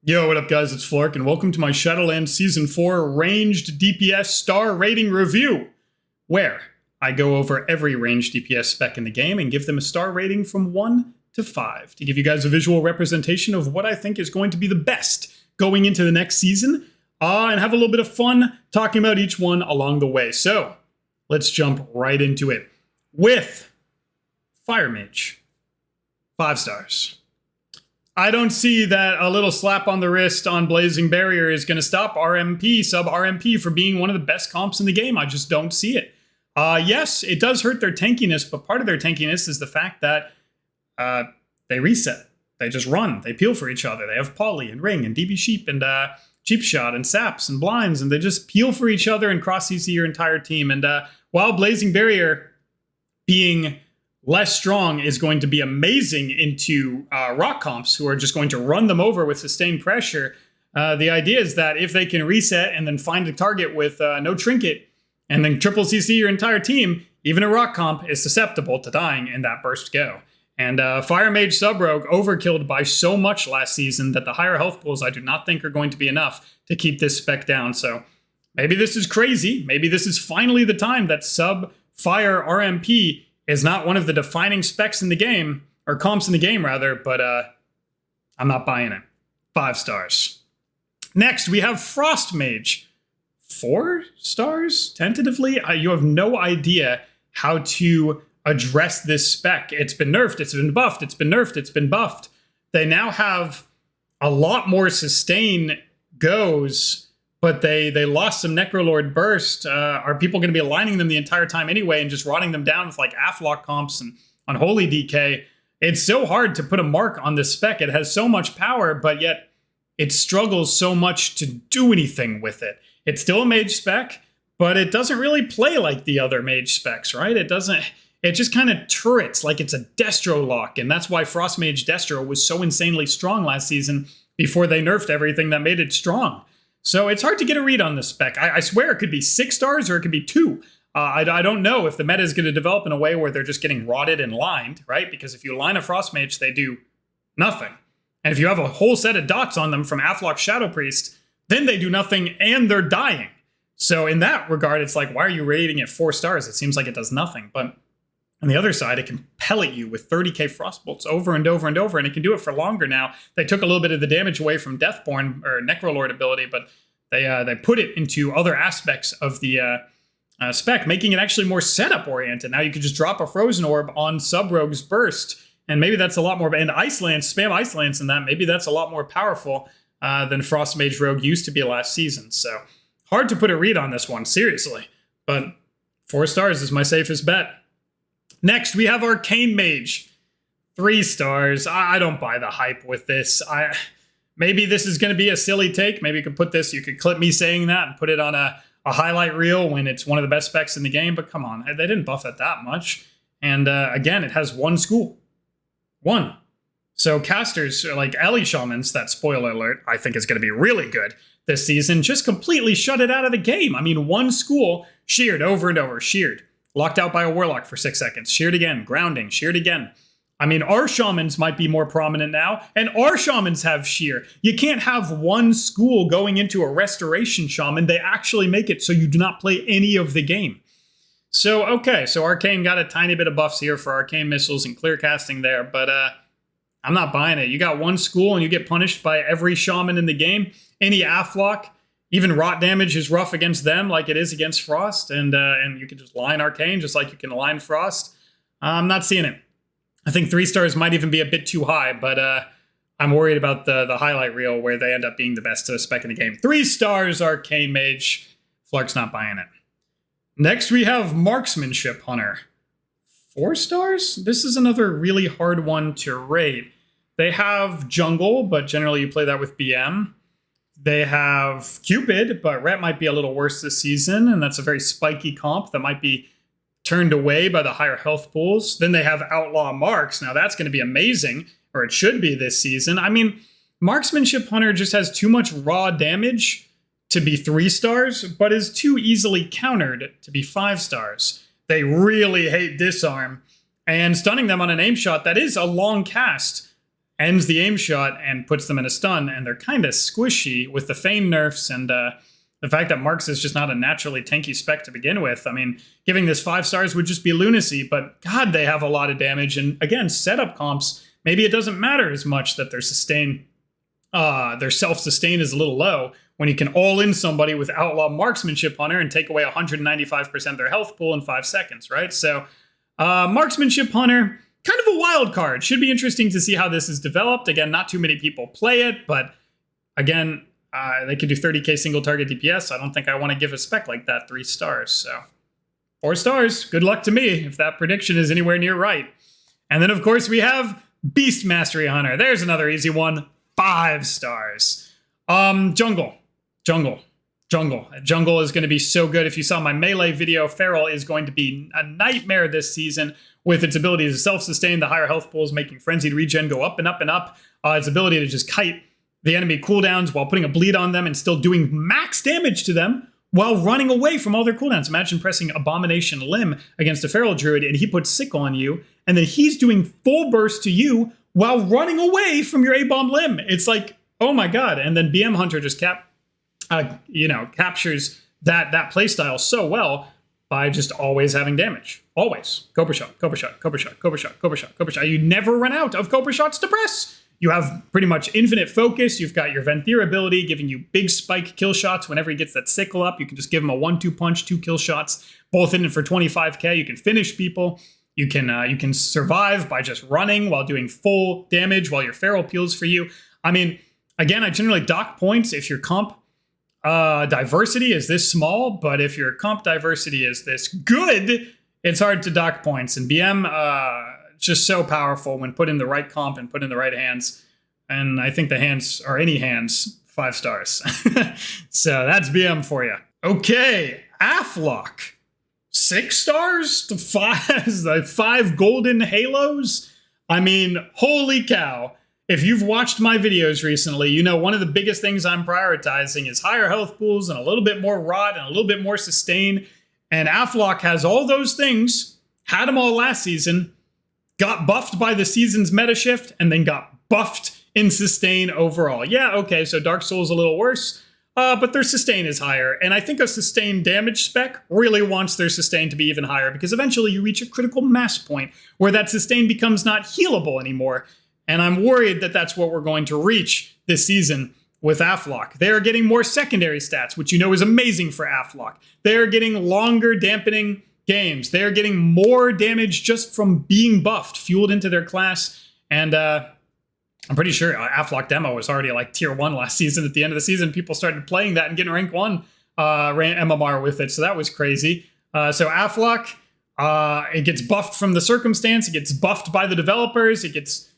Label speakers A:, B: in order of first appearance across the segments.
A: Yo, what up guys, it's Flark, and welcome to my Shadowlands Season 4 Ranged DPS Star Rating Review, where I go over every ranged DPS spec in the game and give them a star rating from 1 to 5 to give you guys a visual representation of what I think is going to be the best going into the next season, and have a little bit of fun talking about each one along the way. So, let's jump right into it with Fire Mage. 5 stars. I don't see that a little slap on the wrist on Blazing Barrier is going to stop RMP, sub-RMP, from being one of the best comps in the game. I just don't see it. Yes, it does hurt their tankiness, but part of their tankiness is the fact that they reset. They just run. They peel for each other. They have Poly and Ring and DB Sheep and Cheap Shot and Saps and Blinds, and they just peel for each other and cross-CC your entire team. And while Blazing Barrier being less strong is going to be amazing into rock comps who are just going to run them over with sustained pressure. The idea is that if they can reset and then find a target with no trinket and then triple CC your entire team, even a rock comp is susceptible to dying in that burst go. And Fire Mage Sub-Rogue overkilled by so much last season that the higher health pools I do not think are going to be enough to keep this spec down. So maybe this is crazy. Maybe this is finally the time that Sub-Fire RMP is not one of the defining specs in the game, or comps in the game rather, but I'm not buying it. 5 stars. Next, we have Frost Mage. 4 stars, tentatively? You have no idea how to address this spec. It's been nerfed, it's been buffed, it's been nerfed, it's been buffed. They now have a lot more sustain goes, but they lost some Necrolord burst. Are people going to be aligning them the entire time anyway and just rotting them down with like Affliction comps and Unholy DK? It's so hard to put a mark on this spec. It has so much power, but yet it struggles so much to do anything with it. It's still a mage spec, but it doesn't really play like the other mage specs, right? It just kind of turrets like it's a Destro lock, and that's why Frost Mage Destro was so insanely strong last season before they nerfed everything that made it strong. So it's hard to get a read on this spec. I swear it could be 6 stars or it could be 2. I don't know if the meta is going to develop in a way where they're just getting rotted and lined, right? Because if you line a Frost Mage, they do nothing. And if you have a whole set of dots on them from Affliction Shadow Priest, then they do nothing and they're dying. So in that regard, it's like, why are you rating it 4 stars? It seems like it does nothing. But on the other side, it can pellet you with 30k Frostbolts over and over and over, and it can do it for longer now. They took a little bit of the damage away from Deathborn or Necrolord ability, but they put it into other aspects of the spec, making it actually more setup-oriented. Now you could just drop a Frozen Orb on Sub-Rogue's Burst, and maybe that's a lot more, and Ice Lance, spam Ice Lance in that, maybe that's a lot more powerful than Frost Mage Rogue used to be last season. So hard to put a read on this one, seriously. But 4 stars is my safest bet. Next, we have Arcane Mage. 3 stars. I don't buy the hype with this. Maybe this is going to be a silly take. Maybe you could clip me saying that and put it on a highlight reel when it's one of the best specs in the game. But come on, they didn't buff it that much. And again, it has 1 school. 1. So casters, like Ellie Shamans, that spoiler alert, I think is going to be really good this season, just completely shut it out of the game. I mean, 1 school, sheared over and over, sheared. Locked out by a Warlock for 6 seconds. Sheared again. Grounding. Sheared again. I mean, our Shamans might be more prominent now, and our Shamans have shear. You can't have 1 school going into a Restoration Shaman. They actually make it so you do not play any of the game. So, okay, so Arcane got a tiny bit of buffs here for Arcane Missiles and clear casting there, but I'm not buying it. You got 1 school and you get punished by every Shaman in the game. Any Afflock. Even rot damage is rough against them like it is against Frost, and you can just line Arcane just like you can line Frost. I'm not seeing it. I think 3 stars might even be a bit too high, but I'm worried about the highlight reel where they end up being the best spec in the game. 3 stars, Arcane Mage. Flark's not buying it. Next, we have Marksmanship Hunter. 4 stars? This is another really hard one to rate. They have Jungle, but generally you play that with BM. They have Cupid, but Ret might be a little worse this season, and that's a very spiky comp that might be turned away by the higher health pools. Then they have Outlaw Marks. Now that's going to be amazing, or it should be this season. I mean, Marksmanship Hunter just has too much raw damage to be 3 stars, but is too easily countered to be 5 stars. They really hate Disarm, and stunning them on an aim shot that is a long cast ends the aim shot and puts them in a stun, and they're kind of squishy with the Feign nerfs and the fact that Marks is just not a naturally tanky spec to begin with. I mean, giving this 5 stars would just be lunacy, but God, they have a lot of damage. And again, setup comps, maybe it doesn't matter as much that their self-sustain is a little low when you can all-in somebody with Outlaw Marksmanship Hunter and take away 195% of their health pool in 5 seconds, right? So Marksmanship Hunter, kind of a wild card. Should be interesting to see how this is developed. Again, not too many people play it, but again, they could do 30k single target DPS. I don't think I want to give a spec like that 3 stars. So 4 stars. Good luck to me if that prediction is anywhere near right. And then, of course, we have Beast Mastery Hunter. There's another easy one. 5 stars. Jungle. Jungle is going to be so good. If you saw my melee video, Feral is going to be a nightmare this season with its ability to self-sustain the higher health pools, making Frenzied Regen go up and up and up. Its ability to just kite the enemy cooldowns while putting a bleed on them and still doing max damage to them while running away from all their cooldowns. Imagine pressing Abomination Limb against a Feral Druid and he puts Sick on you, and then he's doing full burst to you while running away from your A-Bomb Limb. It's like, oh my God. And then BM Hunter just captures that playstyle so well by just always having damage. Always. Cobra Shot, Cobra Shot, Cobra Shot, Cobra Shot, Cobra Shot, Cobra Shot. You never run out of Cobra Shots to press. You have pretty much infinite focus. You've got your Venthyr ability giving you big spike kill shots. Whenever he gets that sickle up, you can just give him a 1-2 punch, 2 kill shots, both in it for 25k. You can finish people. You can survive by just running while doing full damage while your Feral peels for you. I mean, again, I generally dock points if your comp diversity is this small, but if your comp diversity is this good, it's hard to dock points. And BM, just so powerful when put in the right comp and put in the right hands. And I think the hands are any hands, 5 stars. So that's BM for you. Okay, Affliction. 6 stars to 5 golden halos. I mean, holy cow. If you've watched my videos recently, you know one of the biggest things I'm prioritizing is higher health pools and a little bit more rot and a little bit more sustain. And Affliction has all those things, had them all last season, got buffed by the season's meta shift, and then got buffed in sustain overall. Yeah, okay, so Dark Soul's a little worse, but their sustain is higher. And I think a sustain damage spec really wants their sustain to be even higher, because eventually you reach a critical mass point where that sustain becomes not healable anymore. And I'm worried that that's what we're going to reach this season with Affliction. They are getting more secondary stats, which you know is amazing for Affliction. They are getting longer dampening games. They are getting more damage just from being buffed, fueled into their class. And I'm pretty sure Affliction demo was already like tier 1 last season. At the end of the season, people started playing that and getting rank 1 MMR with it. So that was crazy. So Affliction, it gets buffed from the circumstance. It gets buffed by the developers. It gets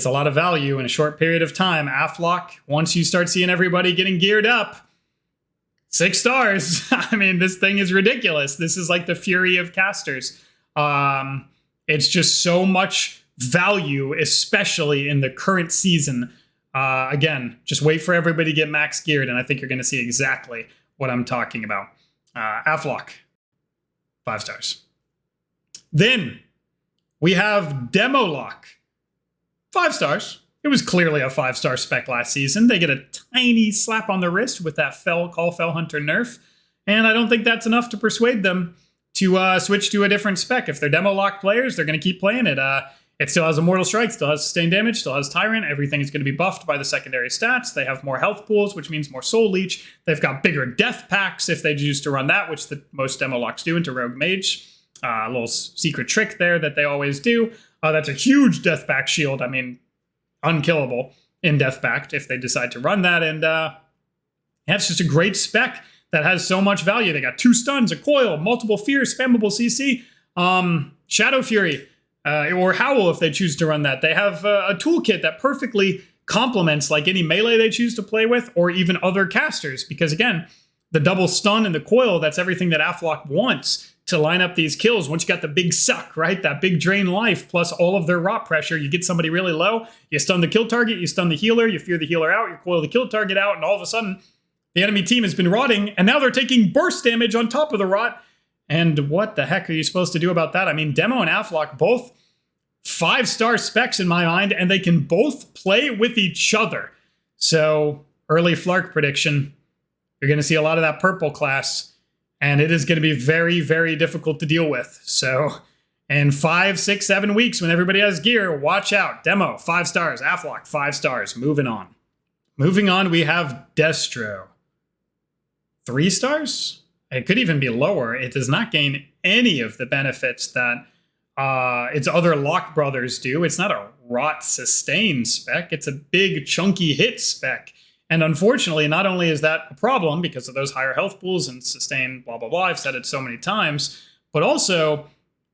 A: a lot of value in a short period of time. Affliction, once you start seeing everybody getting geared up, 6 stars. I mean, this thing is ridiculous. This is like the fury of casters. It's just so much value, especially in the current season. Again, just wait for everybody to get max geared, and I think you're going to see exactly what I'm talking about. Affliction, 5 stars. Then we have Demonology, 5 stars. It was clearly a 5-star spec last season. They get a tiny slap on the wrist with that Call Fel Hunter nerf, and I don't think that's enough to persuade them to switch to a different spec. If they're Demonology players, they're going to keep playing it. It still has Immortal Strike, still has Sustained Damage, still has Tyrant. Everything is going to be buffed by the secondary stats. They have more health pools, which means more Soul Leech. They've got bigger death packs if they choose to run that, which most Demologs do into Rogue Mage. A little secret trick there that they always do. That's a huge death pack shield. I mean, unkillable in death pact if they decide to run that. And yeah, it's just a great spec that has so much value. They got 2 stuns, a coil, multiple fears, spammable CC, Shadow Fury, or Howl if they choose to run that. They have a toolkit that perfectly complements like any melee they choose to play with, or even other casters, because again, the double stun and the coil, that's everything that Affliction wants to line up these kills. Once you got the big suck, right? That big drain life plus all of their rot pressure, you get somebody really low, you stun the kill target, you stun the healer, you fear the healer out, you coil the kill target out, and all of a sudden, the enemy team has been rotting, and now they're taking burst damage on top of the rot. And what the heck are you supposed to do about that? I mean, Demo and Affliction both 5-star specs in my mind, and they can both play with each other. So early Flark prediction, you're going to see a lot of that purple class, and it is going to be very, very difficult to deal with. So in 5, 6, 7 weeks, when everybody has gear, watch out. Demo, 5 stars. Afflock, 5 stars. Moving on. Moving on, we have Destro. 3 stars? It could even be lower. It does not gain any of the benefits that its other Lock brothers do. It's not a rot sustain spec. It's a big chunky hit spec. And unfortunately, not only is that a problem because of those higher health pools and sustain blah, blah, blah, I've said it so many times, but also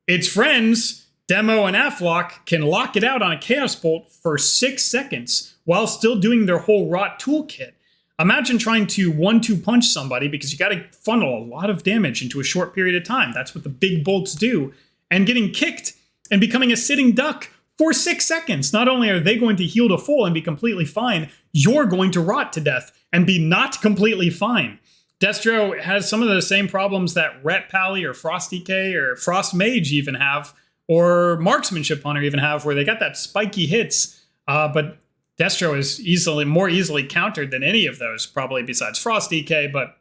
A: its friends, Demo and Afflock, can lock it out on a Chaos Bolt for 6 seconds while still doing their whole rot toolkit. Imagine trying to 1-2 punch somebody because you got to funnel a lot of damage into a short period of time. That's what the big bolts do. And getting kicked and becoming a sitting duck for 6 seconds. Not only are they going to heal to full and be completely fine, you're going to rot to death and be not completely fine. Destro has some of the same problems that Ret Pally or Frost DK or Frost Mage even have, or Marksmanship Hunter even have, where they got that spiky hits, but Destro is more easily countered than any of those, probably besides Frost DK, but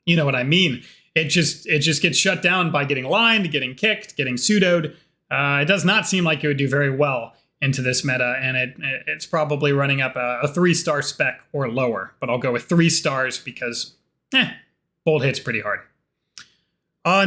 A: you know what I mean. It just gets shut down by getting lined, getting kicked, getting pseudoed. It does not seem like it would do very well into this meta, and it's probably running up a 3-star spec or lower, but I'll go with 3 stars because, bold hits pretty hard.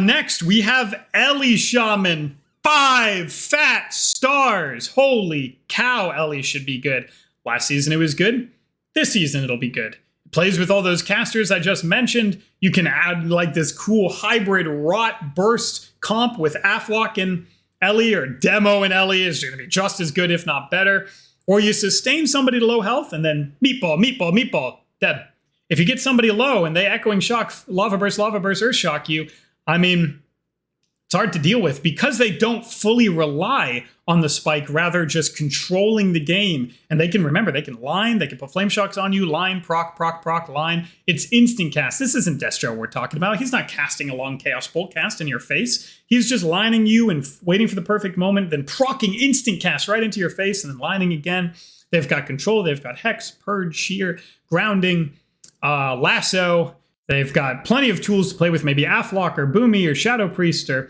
A: Next, we have Ellie Shaman. 5 fat stars. Holy cow, Ellie should be good. Last season it was good. This season it'll be good. It plays with all those casters I just mentioned. You can add like this cool hybrid rot burst comp with Afflock and Ellie, or Demo and Ellie is going to be just as good, if not better. Or you sustain somebody to low health and then meatball, dead. If you get somebody low and they echoing shock, lava burst, earth shock you, I mean, it's hard to deal with because they don't fully rely on the spike, rather just controlling the game. And they can line, they can put flame shocks on you, line, proc, line. It's instant cast. This isn't Destro we're talking about. He's not casting a long Chaos Bolt cast in your face. He's just lining you and waiting for the perfect moment, then procking instant cast right into your face and then lining again. They've got control. They've got Hex, Purge, Shear, Grounding, Lasso. They've got plenty of tools to play with, maybe Afflock or Boomy or Shadow Priest or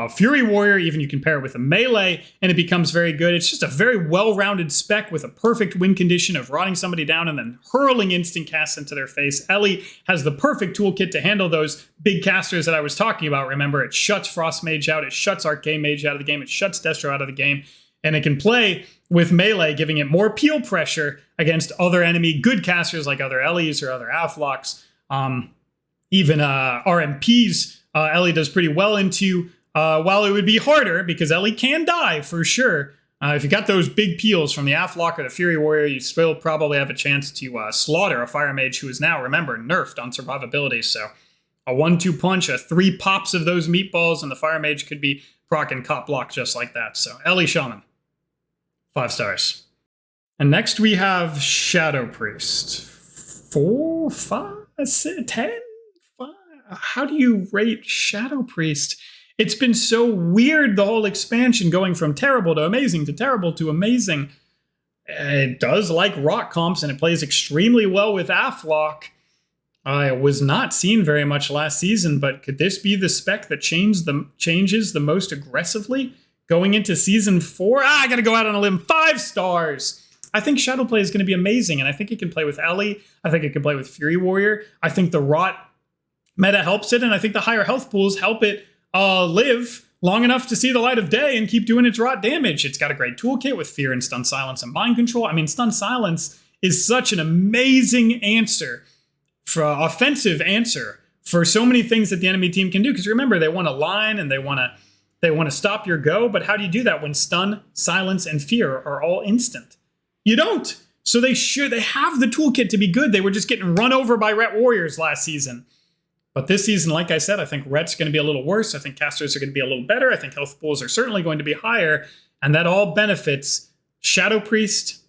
A: Fury Warrior. Even you can pair it with a melee and it becomes very good. It's just a very well-rounded spec with a perfect win condition of rotting somebody down and then hurling instant casts into their face. Ellie has the perfect toolkit to handle those big casters that I was talking about. Remember, it shuts Frost Mage out, it shuts Arcane Mage out of the game, it shuts Destro out of the game, and it can play with melee, giving it more peel pressure against other enemy good casters like other Ellies or other Afflocks. Even RMPs, Ellie does pretty well into, while it would be harder because Ellie can die for sure. If you got those big peels from the Afflock or the Fury Warrior, you still probably have a chance to slaughter a Fire Mage who is now, remember, nerfed on survivability. So a 1-2 punch, a 3 pops of those meatballs, and the Fire Mage could be proc and cop block just like that. So Ellie Shaman, 5 stars. And next we have Shadow Priest. 4, 5, 6, 10? How do you rate Shadow Priest? It's been so weird, the whole expansion going from terrible to amazing to terrible to amazing. It does like rock comps and it plays extremely well with Afflock. I was not seen very much last season, but could this be the spec that changes the most aggressively going into season 4? I gotta go out on a limb. 5 stars. I think Shadowplay is going to be amazing, and I think it can play with Ellie. I think it can play with Fury Warrior. I think the rot meta helps it, and I think the higher health pools help it live long enough to see the light of day and keep doing its rot damage. It's got a great toolkit with Fear and Stun Silence and Mind Control. I mean, Stun Silence is such an amazing answer, for offensive answer for so many things that the enemy team can do. Because remember, they want to line and they want to stop your go, but how do you do that when Stun, Silence, and Fear are all instant? You don't. So they have the toolkit to be good. They were just getting run over by Ret Warriors last season. But this season, like I said, I think Ret's going to be a little worse. I think casters are going to be a little better. I think health pools are certainly going to be higher. And that all benefits Shadow Priest.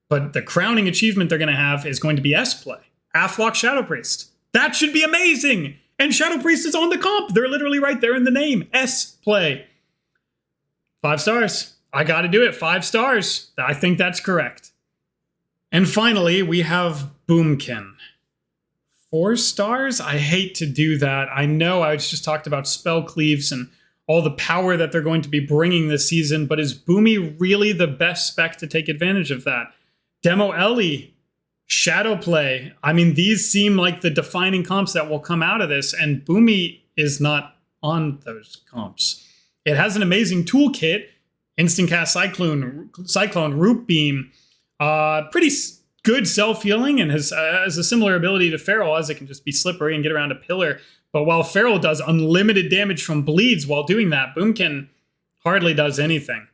A: But the crowning achievement they're going to have is going to be S-Play. Afflock Shadow Priest. That should be amazing. And Shadow Priest is on the comp. They're literally right there in the name. S-Play. 5 stars. I got to do it. 5 stars. I think that's correct. And finally, we have Boomkin. 4 stars? I hate to do that. I know I just talked about spell cleaves and all the power that they're going to be bringing this season, but is Boomy really the best spec to take advantage of that? Demo Ellie, Shadowplay. I mean, these seem like the defining comps that will come out of this, and Boomy is not on those comps. It has an amazing toolkit. Instant cast Cyclone, Root Beam, pretty good self-healing, and has a similar ability to Feral, as it can just be slippery and get around a pillar. But while Feral does unlimited damage from bleeds while doing that, Boomkin hardly does anything.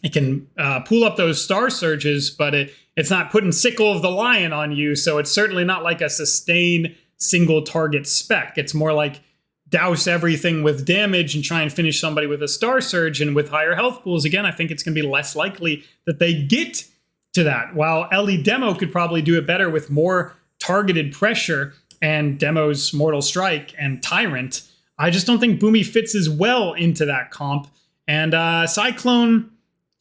A: It can pull up those Star Surges, but it's not putting Sickle of the Lion on you, so it's certainly not like a sustain single target spec. It's more like douse everything with damage and try and finish somebody with a Star Surge, and with higher health pools, again, I think it's going to be less likely that they get to that. While Ellie Demo could probably do it better with more targeted pressure and Demo's Mortal Strike and Tyrant, I just don't think Boomy fits as well into that comp. And Cyclone,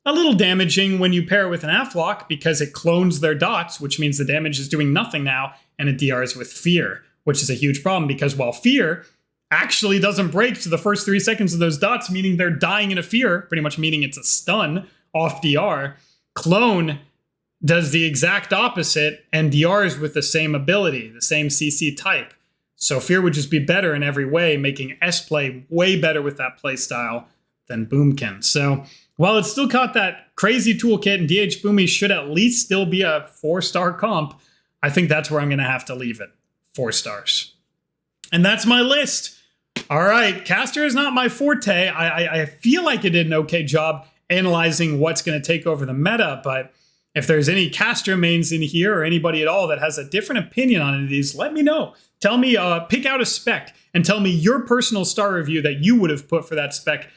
A: a little damaging when you pair it with an Afflock because it clones their dots, which means the damage is doing nothing now, and it DRs with Fear, which is a huge problem because while Fear actually doesn't break to the first 3 seconds of those dots, meaning they're dying in a fear, pretty much meaning it's a stun off DR. Clone does the exact opposite and DRs with the same ability, the same CC type. So Fear would just be better in every way, making S-Play way better with that playstyle than Boomkin. So while it's still got that crazy toolkit and DH Boomy should at least still be a 4-star comp, I think that's where I'm going to have to leave it. 4 stars. And that's my list. All right, Caster is not my forte. I feel like I did an okay job analyzing what's going to take over the meta, but if there's any Caster mains in here or anybody at all that has a different opinion on any of these, let me know. Tell me, pick out a spec and tell me your personal star review that you would have put for that spec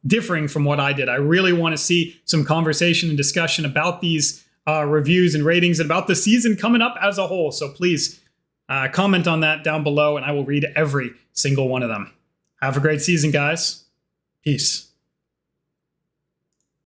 A: differing from what I did. I really want to see some conversation and discussion about these reviews and ratings and about the season coming up as a whole. So please comment on that down below and I will read every single one of them. Have a great season, guys. Peace.